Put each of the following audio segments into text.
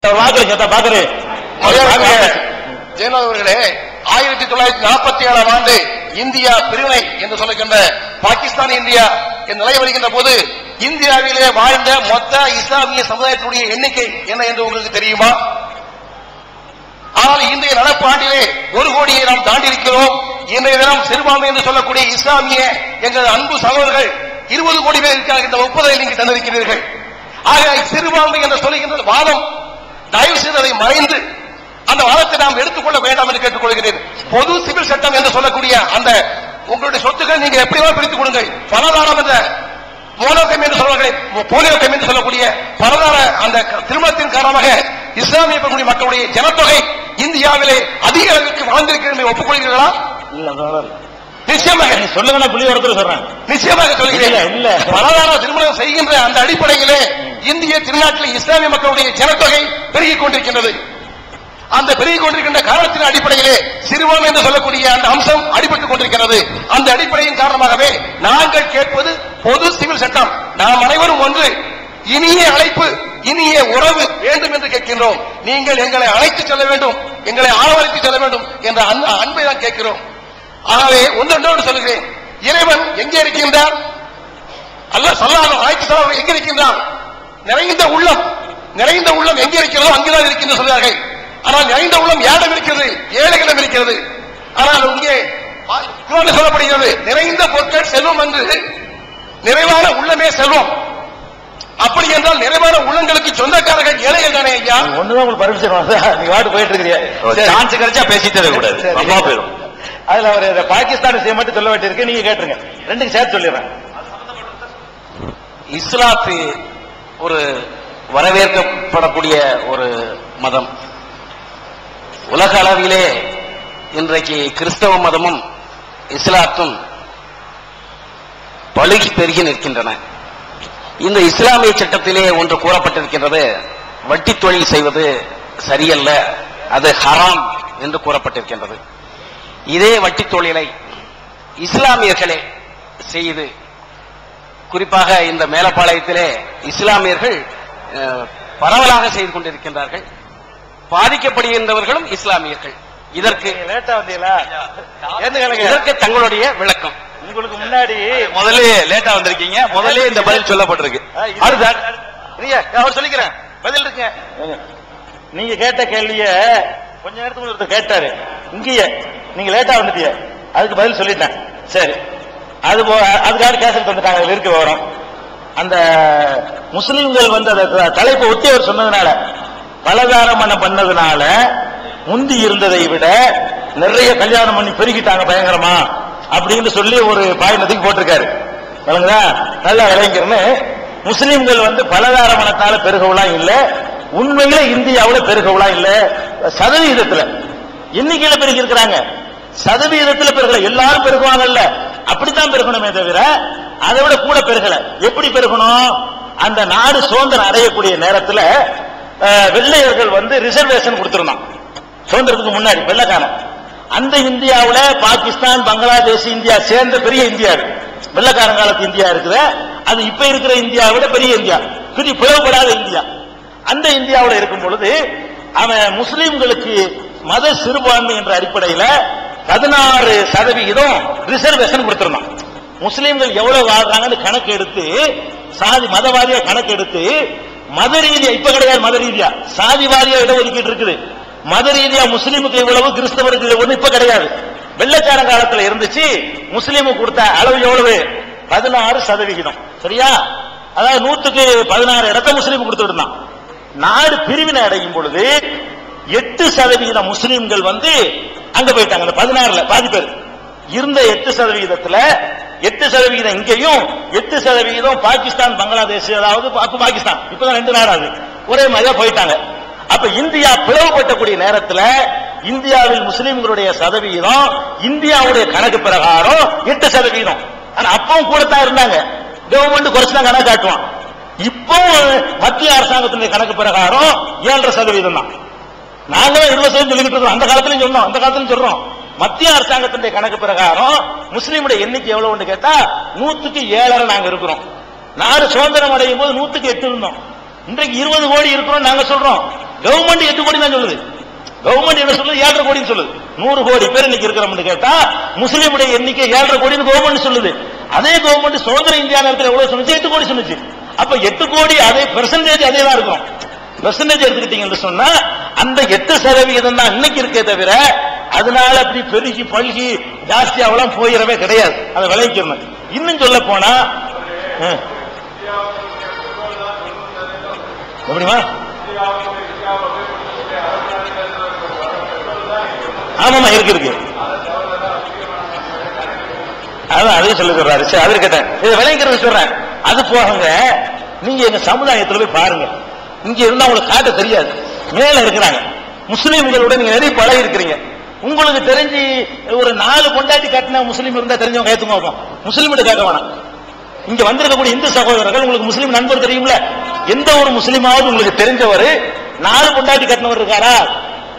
ஜெயலலிதா அவர்களே 1947 ஆண்டு இந்தியா பிரிவினை என்று சொல்லுகின்ற பாகிஸ்தான் இந்தியா நிலை வருகின்ற போது இந்தியாவிலே வாழ்ந்த மொத்த இஸ்லாமிய சமுதாயத்தினுடைய எண்ணிக்கை என்ன என்று உங்களுக்கு தெரியுமா? ஆனால் இன்றைய நடப்பாண்டிலே 1 கோடியை நாம் தாண்டி இருக்கிறோம். இன்றைய தினம் சிறுபான்மை என்று சொல்லக்கூடிய இஸ்லாமிய எங்கள் அன்பு சகோதரர்கள் 20 கோடி பேர் இருக்கிறார்கள். இந்த ஒப்புதலை நீங்கள் தந்திருக்கிறீர்கள். ஆக சிறுபான்மை என்று சொல்லுகின்ற வாதம் தயவு செய்து அதை மறைந்து அந்த வாதத்தை நாம் எடுத்துக்கொள்ள வேண்டாம் என்று கேட்டுக்கொள்கிறேன். பொது சிவில் சட்டம் என்று சொல்லக்கூடிய அந்த உங்களுடைய சொத்துக்கள் நீங்க எப்படியோ பிரித்துக் கொடுங்கள். பலதாரம் என்ற மோனோகம் என்று சொல்வார்கள், போலியோகம் என்று சொல்லக்கூடிய பலதார அந்த திருமணத்தின் காரணமாக இஸ்லாமிய மக்களுடைய ஜனத்தொகை இந்தியாவிலே அதிக அளவிற்கு வாழ்ந்திருக்கிறது. ஒப்புக்கொள்கிறீர்களா? நிச்சயமாக சொல்லுங்க. புள்ளிவரத்தில் சொல்றேன். நிச்சயமாக சொல்கிறேன். இல்ல பலதார திருமணம் செய்கின்ற அந்த அடிப்படையிலே இந்திய திருநாட்டில் இஸ்லாமிய மக்களுடைய ஜனத்தொகை பெருகிக் கொண்டிருக்கின்றது. அந்த பெருகிக் கொண்டிருக்கின்ற காரணத்தின் அடிப்படையிலே சிறுபான்மை என்று சொல்லக்கூடிய அந்த அம்சம் அடிபட்டுக் கொண்டிருக்கிறது. அந்த அடிப்படையின் காரணமாகவே நாங்கள் கேட்பது பொது சிவில் சட்டம். நாம் அனைவரும் ஒன்று, இனிய அழைப்பு, இனிய உறவு வேண்டும் என்று கேட்கின்றோம். நீங்கள் எங்களை அழைத்து செல்ல வேண்டும், எங்களை ஆதரித்து செல்ல வேண்டும் என்ற அன்பை தான் கேட்கிறோம். ஆகவே ஒன்றொன்று சொல்லுகிறேன். இறைவன் எங்கே இருக்கின்றார்? அல்லாஹ் ஸல்லல்லாஹு அலைஹி வஸல்லம் எங்கே இருக்கின்றார்? நிறைந்த உள்ளம் எங்கே இருக்கிறதோ அங்குதான் இருக்கின்ற சொல்கிறார்கள். ஆனால் நிறைந்த உள்ளம் யாரிடம் இருக்கிறது? ஏழைகளிடம் இருக்கிறது. ஆனால் இங்கே சொல்லப்படுகிறது நிறைந்த பொருட்கள் செல்வம் என்று. நிறைவான உள்ளமே செல்வம். அப்படி என்றால் நிறைவான உள்ளங்களுக்கு சொந்தக்காரர்கள் ஏழைகள் தானே ஐயா? ஒண்ணுதான் உங்களுக்கு பர்மிஷன் நீ வாட்டு போயிட்டு இருக்கிறீங்க. சான்ஸ் கிடைச்சா பேசிட்டு கூடாது, அம்மா போயிடும். அதுல அவர் பாகிஸ்தான் விஷயம் மட்டும் சொல்ல வேண்டியிருக்கு, நீங்க கேட்டுருங்க. ரெண்டுக்கு சேர்த்து சொல்லிடுறேன். இஸ்லாத்து ஒரு வரவேற்கப்படக்கூடிய ஒரு மதம். உலக அளவிலே இன்றைக்கு கிறிஸ்தவ மதமும் இஸ்லாத்தும் பழுகி பெருகி நிற்கின்றன. இந்த இஸ்லாமிய சட்டத்திலே ஒன்று கூறப்பட்டிருக்கின்றது, வட்டி தொழில் செய்வது சரியல்ல, அது ஹராம் என்று கூறப்பட்டிருக்கின்றது. இதே வட்டி தொழிலை இஸ்லாமியர்களே செய்து, குறிப்பாக இந்த மேலப்பாளையத்திலே இஸ்லாமியர்கள் பரவலாக செய்து கொண்டிருக்கின்றார்கள். பாதிக்கப்படுகின்றவர்களும் இஸ்லாமியர்கள். இதற்கு தங்களுடைய விளக்கம். உங்களுக்கு முன்னாடி முதல்ல லேட்டா வந்திருக்கீங்க, முதல்ல இந்த பதில் சொல்லப்பட்டிருக்கு. அவர் சொல்லிக்கிறேன் பதில் இருக்கு. நீங்க கேட்ட கேள்விய கொஞ்ச நேரத்துக்கு ஒருத்தர் கேட்டாரு, இங்கேயே நீங்க லேட்டா வந்துட்டீங்க, அதுக்கு பதில் சொல்லிட்டேன். சரி, அதுக்காக கேசட் வந்துட்டாங்க. அதுல இருக்க வரும் அந்த முஸ்லிம்கள் வந்து அந்த தலைப்பை ஒட்டி அவர் சொன்னதுனால, பலதாரமணம் பண்ணதுனால முந்தி இருந்ததை விட நிறைய கல்யாணம் பண்ணி பெருகிட்டாங்க பயங்கரமா அப்படின்னு சொல்லி ஒரு பாயினத்துக்கு போட்டிருக்காரு. நல்லா விளைஞர்னு. முஸ்லிம்கள் வந்து பலதாரமணத்தால பெருகவெல்லாம் இல்ல, உண்மையில இந்தியாவில் பெருகவெல்லாம் இல்ல. சதவீதத்துல எண்ணிக்கையில பெருகி இருக்கிறாங்க, சதவீதத்துல பெருகல. எல்லாரும் பெருகுவாங்கல்ல, அப்படித்தான் பெருகணுமே தவிர அதை விட கூட பெருகல. எப்படி பெருகணும்? அந்த நாடு சுதந்திரம் அடையக்கூடிய நேரத்தில் வெள்ளையர்கள் வந்து ரிசர்வேஷன் கொடுத்திருந்தான். சுதந்திரத்துக்கு முன்னாடி வெள்ளைக்காரன். அந்த இந்தியாவில் பாகிஸ்தான், பங்களாதேஷ், இந்தியா சேர்ந்த பெரிய இந்தியா இருக்கு. வெள்ளைக்காரன் காலத்து இந்தியா இருக்குது, அது இப்ப இருக்கிற இந்தியாவிட பெரிய இந்தியா, பிளவுபடாத இந்தியா. அந்த இந்தியாவில் இருக்கும் பொழுது அவன் முஸ்லிம்களுக்கு மத சிறுபான்மை என்ற அடிப்படையில் 16% ரிசர்வேஷன் கொடுத்திருந்தான். முஸ்லிம்கள் எவ்வளவு வாழ்றாங்கன்னு கணக்கு எடுத்து, சாதி மதவாதியா கணக்கு எடுத்து, மத ரீதியா இப்ப கிடையாது, மத ரீதியா சாதி வாரியா இடஒதுக்கீடு இருக்குது. மத ரீதியா முஸ்லீமுக்கு இவ்வளவு, கிறிஸ்தவருக்கு இவ்வளவு இப்ப கிடையாது. வெள்ளைக்கார காலத்துல இருந்துச்சு. முஸ்லீமுக்கு கொடுத்த அளவு எவ்வளவு? 16%. சரியா? அதாவது 100க்கு 16 இடத்தை முஸ்லீம் கொடுத்துட்டு இருந்தான். நாடு பிரிவினை அடையும் பொழுது 8% முஸ்லீம்கள் வந்து அங்க போயிட்டாங்க. அந்த 16ல பாதி பேர் இருந்த 8%, 8% இங்கேயும் 8% பாகிஸ்தான், பங்களாதேஷ், அதாவது பாகிஸ்தான் இப்பதான் 2 நாடாது ஒரே மாதிரியா போயிட்டாங்க. அப்ப இந்தியா பிளவுபட்டக்கூடிய நேரத்தில் இந்தியாவில் முஸ்லிம்களுடைய சதவீதம் இந்தியாவுடைய கணக்கு பிரகாரம் 8%. ஆனா அப்பவும் கூட தான் இருந்தாங்க. கவர்மெண்ட் குறைச்சுதான் கணக்கு காட்டுவான். இப்போ மத்திய அரசாங்கத்தினுடைய கணக்கு பிரகாரம் 7.5% தான். நாங்களும் 20% சொல்லிட்டு இருக்கோம். அந்த காலத்திலும் சொன்னோம், அந்த காலத்திலும் சொல்றோம். மத்திய அரசாங்கத்தினுடைய கணக்கு பிரகாரம் முஸ்லீமுடைய எண்ணிக்கை எவ்வளவு கேட்டா 100க்கு 7.5 நாங்க இருக்கிறோம். நாடு சுதந்திரம் அடையும் போது 100க்கு 8 இருந்தோம். இன்றைக்கு 20 கோடி இருக்கிறோம் நாங்க சொல்றோம். கவர்மெண்ட் 8 கோடி தான் சொல்லுது. கவர்மெண்ட் என்ன சொல்லுது? 7.5 கோடின்னு சொல்லுது. 100 கோடி பேர் இன்னைக்கு இருக்கிறோம்னு கேட்டா முஸ்லீமுடைய எண்ணிக்கை 7.5 கோடின்னு கவர்மெண்ட் சொல்லுது. அதே கவர்மெண்ட் சுதந்திர இந்தியா நேரத்தில் எவ்வளவு சொன்னுச்சு? 8 கோடி சொன்னுச்சு. அப்ப 8 கோடி அதே பெர்சன்டேஜ் அதே தான் இருக்கும். பெர்சன்டேஜ் எடுத்துக்கிட்டீங்கன்னு சொன்னா அந்த 8% தான் இன்னைக்கு இருக்கே தவிர அதனால அப்படி பெருகி பல்கி ஜாஸ்தியாவெல்லாம் போயிடவே கிடையாது. அதை விளைவிக்கணும். இன்னும் சொல்ல போனா எப்படிமா? ஆமாமா இருக்கு. அதான் அதையும் சொல்லி சொல்றாரு. சரி, அது இருக்கட்டும். இதை விளைவிக்கிறது சொல்றேன். அது போகங்க, நீங்க எங்க சமுதாயத்தில் போய் பாருங்க. இங்க இருந்தா உங்களுக்கு காட்ட தெரியாது. மேல இருக்கிறாங்க முஸ்லீம்களோட நீங்க நிறைய பழகி இருக்கிறீங்க. உங்களுக்கு தெரிஞ்சு ஒரு 4 பொண்டாட்டி கட்டின முஸ்லீம் இருந்தா தெரிஞ்சவங்க ஏத்துங்க பார்ப்போம். முஸ்லீம்கிட்ட கேட்க வேணாம். இங்க வந்திருக்கக்கூடிய இந்து சகோதரர்கள் உங்களுக்கு முஸ்லீம் நண்பர் தெரியும்ல? எந்த ஒரு முஸ்லீமாவது உங்களுக்கு தெரிஞ்சவர் 4 பொண்டாட்டி கட்டினவர் இருக்காரா?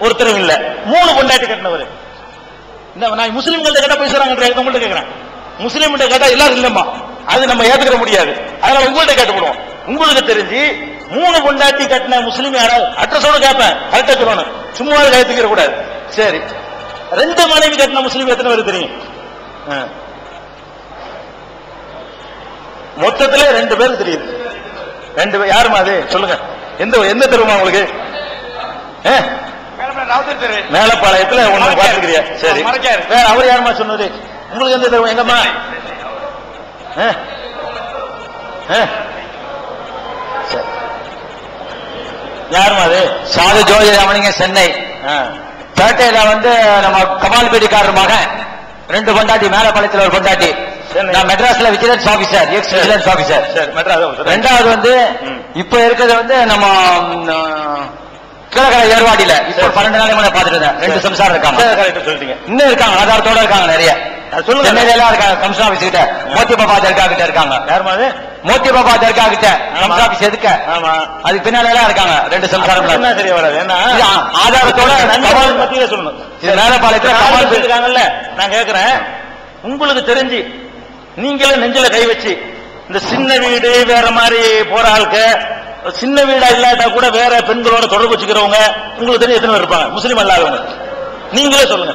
ஒருத்தரும் இல்ல. 3 பொண்டாட்டி கட்டினவர். நான் முஸ்லீம்கள்ட்ட கேட்டா பேசுறாங்க. உங்கள்ட்ட கேட்கிறேன். முஸ்லீம்கிட்ட கேட்டா எல்லாரும் இல்லம்மா, அது நம்ம ஏத்துக்கிற முடியாது. அதனால உங்கள்ட்ட கேட்டுவிடுவோம். உங்களுக்கு தெரிஞ்சு 3 பொண்டாட்டி கட்டின முஸ்லீம் யாராவது அட்ரஸோட கேட்பேன், கரெக்டா சொல்லணும். சும்மா கைத்துக்கிற கூடாது. சரி, 2 மனைவி கட்டின முஸ்லீம் எத்தனை பேர் தெரியும்? மொத்தத்துல 2 பேருக்கு தெரியும். 2 பேர் யாருமா? அது சொல்லுங்க. எந்த தெருமா உங்களுக்கு? மேலப்பாளையத்துல ஒண்ணு பாத்துக்கிறியா? சரி, வேற அவர் யாருமா சொன்னது? உங்களுக்கு எந்த தெருவு? எங்கம்மா? யாருமா அது? சாது ஜோதி ராமலிங்க, சென்னை. பேட்டையில வந்து நம்ம கமால்பேட்டிக்காரர் மகன் 2 பொண்டாட்டி, மேலப்பாளையத்தில் ஒரு பொண்டாட்டி. நான் மெட்ராஸ்ல vigilance officer, X vigilance officer. ரெண்டாவது வந்து இப்ப இருக்கிறது வந்து நம்ம கீழக்கரை ஏர்வாடியில இப்ப 12 நாளைக்கு முன்னாடி பாத்துட்டு இருந்தேன். 2 சம்சாரம் இருக்காங்க. இன்னும் இருக்காங்க, ஆதாரத்தோட இருக்காங்க நிறைய. சென்னையில இருக்காங்க. கம்சா ஆபீஸ் கிட்ட மோத்தி பாபா தர்கா கிட்ட இருக்காங்க. யாருமா அது? மோத்தி பாபா தர்கா கிட்ட கம்சா ஆபீஸ் எதுக்க? அதுக்கு பின்னால எல்லாம் இருக்காங்க 2 சம்சாரம். சரியா வராது. ஏன்னா ஆதாரத்தோட மத்தியில சொல்லணும். மேலப்பாளையத்துல இருக்காங்கல்ல. நான் கேட்கிறேன், உங்களுக்கு தெரிஞ்சு நீங்களே நெஞ்சில கை வச்சு இந்த சின்ன வீடு வேற மாதிரி போற ஆளுக்கு, சின்ன வீடா இல்லாட்டா கூட வேற பெண்களோட தொடர்பு வச்சுக்கிறவங்க உங்களுக்கு தெரிஞ்சு எத்தனை பேர் இருப்பாங்க? முஸ்லீம் அல்லாதவங்க. நீங்களே சொல்லுங்க.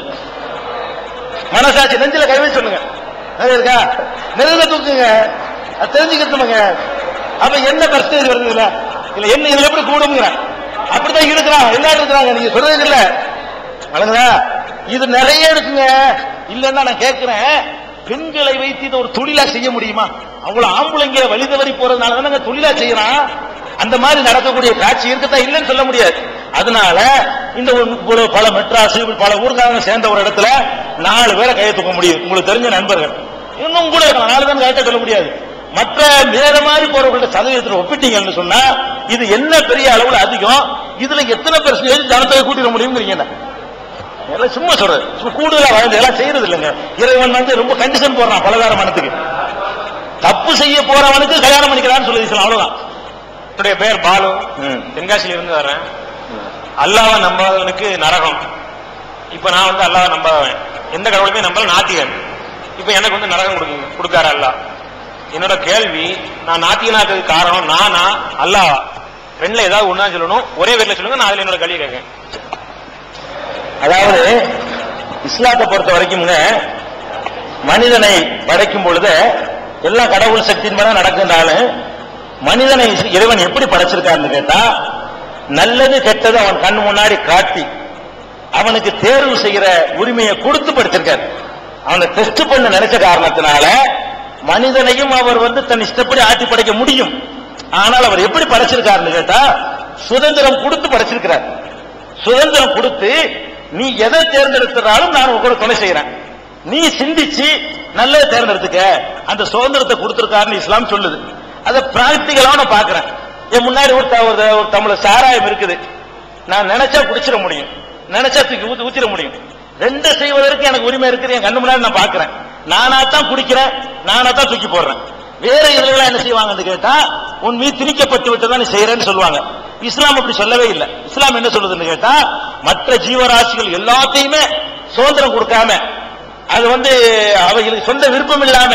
மனசாட்சி நெஞ்சில கை வச்சு சொல்லுங்க. இருக்கா? நெருங்க தூக்குங்க. அது தெரிஞ்சுக்கிட்டுங்க. அப்ப என்ன பர்சன்டேஜ் வருது இல்ல? என்ன இதுல எப்படி கூடுங்கிற? அப்படித்தான் இருக்கிறான். எல்லாரும் இருக்கிறாங்க. நீங்க சொல்றது இல்ல வழங்குதா? இது நிறைய இருக்குங்க. இல்லன்னா நான் கேட்கிறேன், பெண்களை வைத்து இதை ஒரு தொழிலா செய்ய முடியுமா? அவ்வளவு ஆம்பளைங்க வழி தவறி போறதுனால தானே தொழிலா செய்யறான். அந்த மாதிரி நடக்கக்கூடிய காட்சி இருக்கத்தான் இல்லைன்னு சொல்ல முடியாது. அதனால இந்த பல மெட்ராஸ் பல ஊர்காரங்க சேர்ந்த ஒரு இடத்துல 4 பேரை கையை தூக்க முடியும். உங்களுக்கு தெரிஞ்ச நண்பர்கள் இன்னும் கூட 4 பேர் கையிட்ட சொல்ல முடியாது. மற்ற வேற மாதிரி போறவர்கள சதவீதத்தில் ஒப்பிட்டீங்கன்னு சொன்னா இது என்ன பெரிய அளவுல அதிகம். இதுல எத்தனை பெர்சன்டேஜ் ஜனத்தொகை கூட்டிட முடியுங்கிறீங்க? சும்மா சொல்றது. கூடுதலா வாழ்ந்து எல்லாம் செய்யறது இல்லைங்க. இறைவன் வந்து ரொம்ப கண்டிஷன் போடுறான் பலதார மனத்துக்கு. தப்பு செய்ய போறவனுக்கு கல்யாணம் பண்ணிக்கிறான்னு சொல்லி அவ்வளவுதான். என்னுடைய பேர் பாலு, தென்காசியில இருந்து வர்றேன். அல்லாஹ்வை நம்பாதவனுக்கு நரகம். இப்ப நான் வந்து அல்லாஹ்வை நம்பாதவன், எந்த கடவுளுமே நம்பல, நாத்திகன். இப்ப எனக்கு வந்து நரகம் கொடுக்காரு அல்லாஹ். என்னோட கேள்வி, நான் நாத்திகனாக்கிறதுக்கு காரணம் நானா அல்லாஹ்வா? 2ல ஏதாவது ஒண்ணா சொல்லணும். ஒரே பேர்ல சொல்லுங்க, நான் அதுல என்னோட கேள்வி கேட்கேன். அதாவது இஸ்லாத்தை பொறுத்த வரைக்கும் மனிதனை படைக்கும் பொழுது எல்லா கடவுள் சக்தியின் மேல நடக்கின்றாலும் மனிதனை இறைவன் எப்படி படைச்சிருக்காருன்னு கேட்டா, நல்லது கெட்டது அவன் கண் முன்னாடி காட்டி அவனுக்கு தேர்வு செய்கிற உரிமையை கொடுத்து படைச்சிருக்காரு. அவனை டெஸ்ட் பண்ண நினைச்ச காரணத்தினால மனிதனையும் அவர் வந்து தன் இஷ்டப்படி ஆட்டி படைக்க முடியும். ஆனால் அவர் எப்படி படைச்சிருக்காருன்னு கேட்டா, சுதந்திரம் கொடுத்து படைச்சிருக்கிறார். சுதந்திரம் கொடுத்து நீ எதை தேர்ந்தெடுத்தாலும் நான் உங்களோட துணை செய்யறேன், நீ சிந்திச்சு நல்ல தேர்ந்தெடுத்துக்க, அந்த சுதந்திரத்தை கொடுத்திருக்காருன்னு இஸ்லாம் சொல்லுது. அதை பிராக்டிகலா நான் பாக்குறேன். என் முன்னாடி ஒரு தமிழ் சாராயம் இருக்குது. நான் நினைச்சா குடிச்சிட முடியும், நினைச்சா தூக்கி ஊத்திட முடியும். 2 செய்வதற்கு எனக்கு உரிமை இருக்குது. என் கண்ணு முன்னாடி நான் பாக்குறேன். நானா தான் குடிக்கிறேன், நானா தான் தூக்கி போடுறேன். வேற இதுல என்ன செய்வாங்கன்னு கேட்டா, உன் மீது திணிக்கப்பட்டு விட்டுதான் நீ செய்யறேன்னு சொல்லுவாங்க. இஸ்லாம் அப்படி சொல்லவே இல்லை. இஸ்லாம் என்ன சொல்லுதுன்னு கேட்டா, மற்ற ஜீவராசிகள் எல்லாத்தையுமே சுதந்திரம் கொடுக்காம, அது வந்து அவைகளுக்கு சொந்த விருப்பம் இல்லாம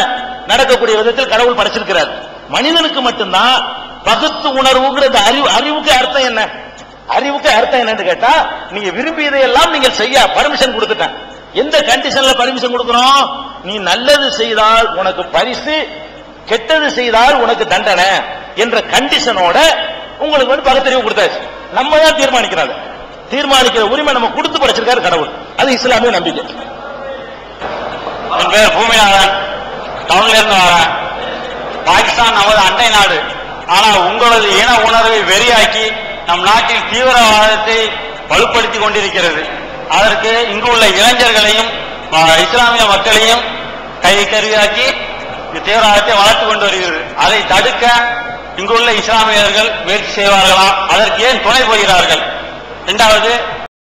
நடக்கக்கூடிய விதத்தில் கடவுள் படைச்சிருக்கிறார். மனிதனுக்கு மட்டும்தான் பகுத்து உணர்வுங்கிற அறிவுக்கு அர்த்தம் என்ன? அறிவுக்கு அர்த்தம் என்னன்னு கேட்டா, நீங்க விரும்பியதையெல்லாம் நீங்கள் செய்ய பர்மிஷன் கொடுத்துட்டேன். எந்த கண்டிஷன்ல பர்மிஷன் கொடுக்கிறோம்? நீ நல்லது செய்தால் உனக்கு பரிசு, கெட்டது செய்தால் உனக்கு தண்டனை என்ற கண்டிஷனோட உங்களுக்கு வந்து பகுத்தறிவு கொடுத்தாச்சு. நம்ம தான் தீர்மானிக்கிறாங்க. தீர்மானிக்கிற உரிமை நம்ம கொடுத்து படைச்சிருக்காரு கடவுள். அது இஸ்லாமிய நம்பிக்கை. என் பேர் பூமிநாதன், டவுன்ல இருந்து வரேன். பாகிஸ்தான் நமது அண்டை நாடு. ஆனா உங்களது இன உணர்வை வெறியாக்கி நம் நாட்டில் தீவிரவாதத்தை வலுப்படுத்திக் கொண்டிருக்கிறது. அதற்கு இங்கு உள்ள இளைஞர்களையும் இஸ்லாமிய மக்களையும் கை கருவியாக்கி தீவிரவாதத்தை வளர்த்துக் கொண்டு வருகிறது. அதை தடுக்க இங்குள்ள இஸ்லாமியர்கள் முயற்சி செய்வார்களா? அதற்கு ஏன் துணை போகிறார்கள்? இரண்டாவது,